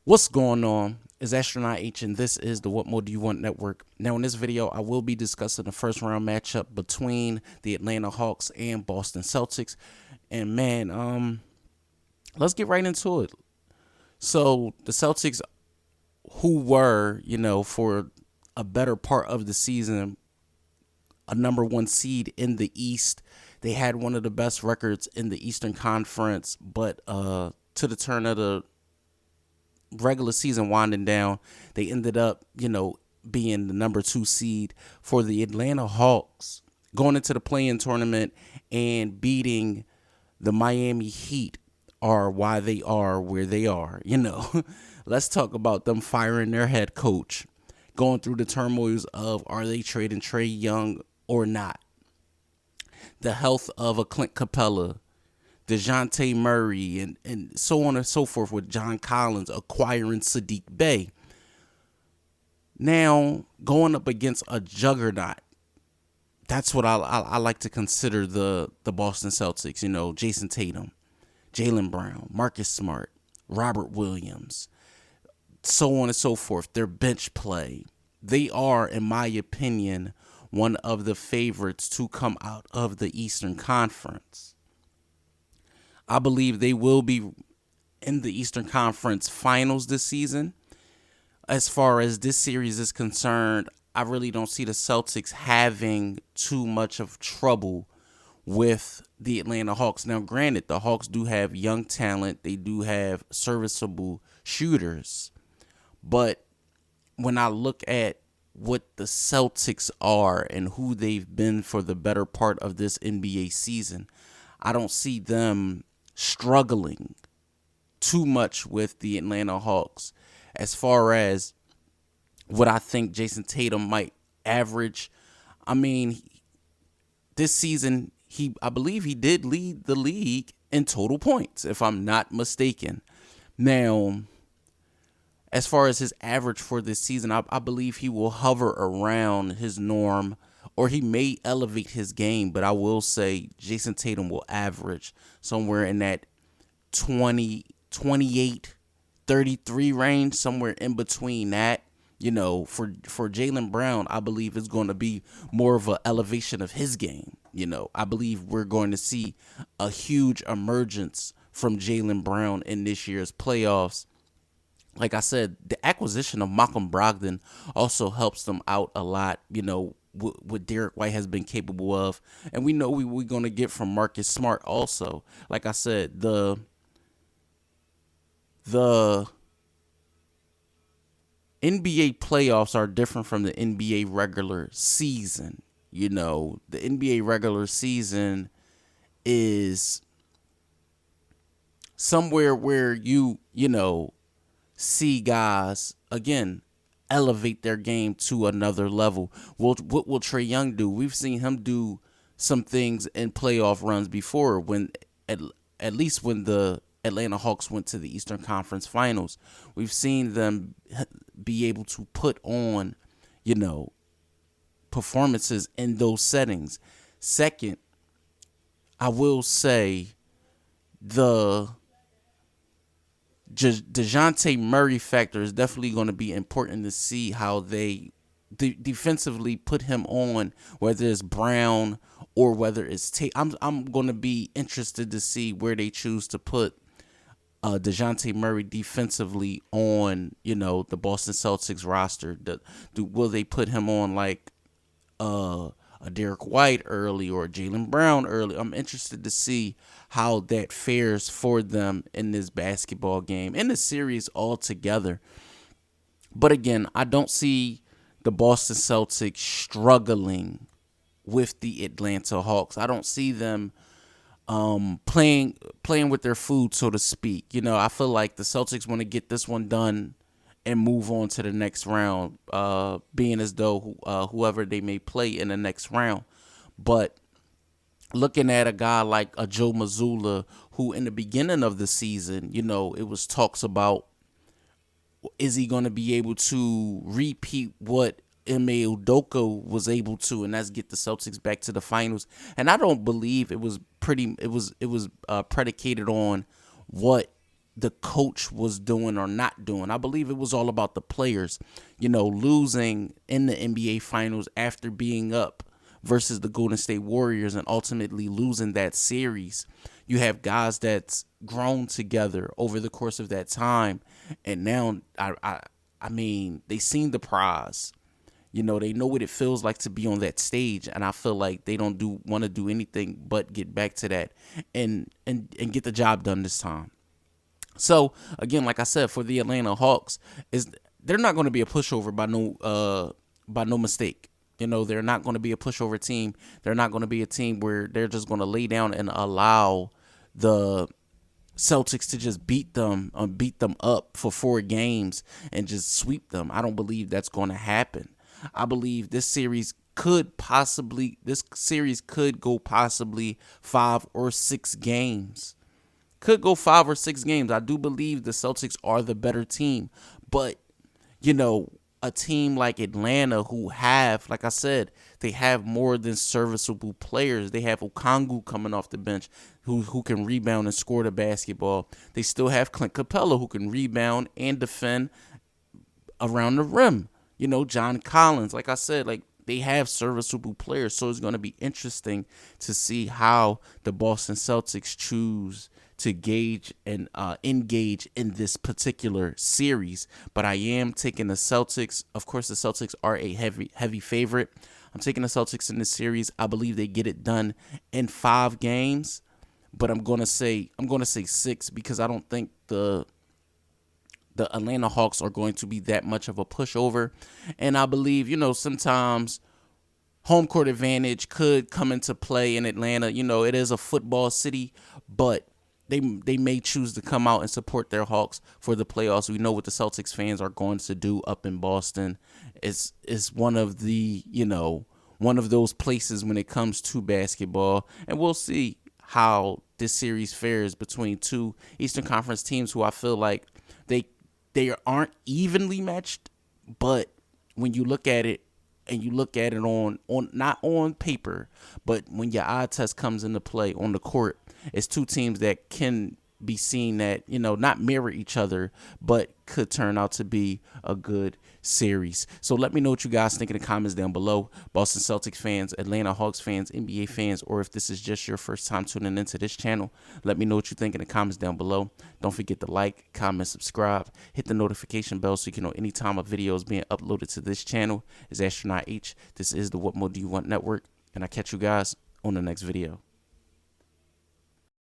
What's going on? It's Astronaut H, and this is the What More Do You Want Network. Now, in this video, I will be discussing the first round matchup between the Atlanta Hawks and Boston Celtics. And man, let's get right into it. So, the Celtics, who were, for a better part of the season, a number one seed in the East, they had one of the best records in the Eastern Conference, but to the turn of the regular season winding down, they ended up, being the number two seed. For the Atlanta Hawks, going into the play-in tournament and beating the Miami Heat are why they are where they are. Let's talk about them firing their head coach, going through the turmoils of are they trading Trae Young or not, the health of a Clint Capella, DeJounte Murray, and so on and so forth, with John Collins acquiring Sadiq Bey. Now, going up against a juggernaut, that's what I like to consider the Boston Celtics. Jason Tatum, Jaylen Brown, Marcus Smart, Robert Williams, so on and so forth. Their bench play. They are, in my opinion, one of the favorites to come out of the Eastern Conference. I believe they will be in the Eastern Conference Finals this season. As far as this series is concerned, I really don't see the Celtics having too much of trouble with the Atlanta Hawks. Now, granted, the Hawks do have young talent. They do have serviceable shooters. But when I look at what the Celtics are and who they've been for the better part of this NBA season, I don't see them struggling too much with the Atlanta Hawks. As far as what I think Jason Tatum might average, this season I believe he did lead the league in total points, if I'm not mistaken. Now, as far as his average for this season, I believe he will hover around his norm, or he may elevate his game, but I will say Jason Tatum will average somewhere in that 20, 28, 33 range, somewhere in between that. For Jaylen Brown, I believe it's going to be more of an elevation of his game. I believe we're going to see a huge emergence from Jaylen Brown in this year's playoffs. Like I said, the acquisition of Malcolm Brogdon also helps them out a lot, what Derek White has been capable of. And we know we're going to get from Marcus Smart also. Like I said, the NBA playoffs are different from the NBA regular season. The NBA regular season is somewhere where you see guys, again, elevate their game to another level. What will Trae Young do? We've seen him do some things in playoff runs before, when at least when the Atlanta Hawks went to the Eastern Conference Finals. We've seen them be able to put on, performances in those settings. Second, I will say the DeJounte Murray factor is definitely going to be important to see how they defensively put him on, whether it's Brown or whether it's Tate. I'm going to be interested to see where they choose to put DeJounte Murray defensively on, the Boston Celtics roster. Will they put him on like a Derek White early or Jaylen Brown early? I'm interested to see how that fares for them in this basketball game, in the series altogether. But again, I don't see the Boston Celtics struggling with the Atlanta Hawks. I don't see them playing with their food, so to speak. I feel like the Celtics want to get this one done and move on to the next round, being as though whoever they may play in the next round. But looking at a guy like a Joe Mazzulla, who in the beginning of the season, it was talks about, is he going to be able to repeat what Ime Udoka was able to, and that's get the Celtics back to the finals. And I don't believe it was predicated on what the coach was doing or not doing. I believe it was all about the players, losing in the NBA Finals after being up versus the Golden State Warriors and ultimately losing that series. You have guys that's grown together over the course of that time, and now I mean, they seen the prize. They know what it feels like to be on that stage, and I feel like they don't want to do anything but get back to that and get the job done this time. So again, like I said, for the Atlanta Hawks, they're not going to be a pushover by no mistake. They're not going to be a pushover team. They're not going to be a team where they're just going to lay down and allow the Celtics to just beat them up for 4 games and just sweep them. I don't believe that's going to happen. I believe this series could go possibly 5 or 6 games. Could go 5 or 6 games. I do believe the Celtics are the better team. But, a team like Atlanta who have, like I said, they have more than serviceable players. They have Okongwu coming off the bench who can rebound and score the basketball. They still have Clint Capella who can rebound and defend around the rim. John Collins, like I said, they have serviceable players. So it's going to be interesting to see how the Boston Celtics choose to gauge and engage in this particular series. But I am taking the Celtics. Of course, the Celtics are a heavy favorite. I'm taking the Celtics in this series. I believe they get it done in 5 games. But I'm gonna say 6 because I don't think the Atlanta Hawks are going to be that much of a pushover. And I believe, sometimes home court advantage could come into play in Atlanta. It is a football city, but they may choose to come out and support their Hawks for the playoffs. We know what the Celtics fans are going to do up in Boston. It's one of the, one of those places when it comes to basketball. And we'll see how this series fares between 2 Eastern Conference teams who I feel like they aren't evenly matched, but when you look at it and you look at it on not on paper, but when your eye test comes into play on the court, it's 2 teams that can be seen that, not mirror each other, but could turn out to be a good series. So let me know what you guys think in the comments down below. Boston Celtics fans, Atlanta Hawks fans, NBA fans, or if this is just your first time tuning into this channel, let me know what you think in the comments down below. Don't forget to like, comment, subscribe, hit the notification bell so you can know anytime a video is being uploaded to this channel. It's Astronaut H. This is the What More Do You Want Network, and I catch you guys on the next video.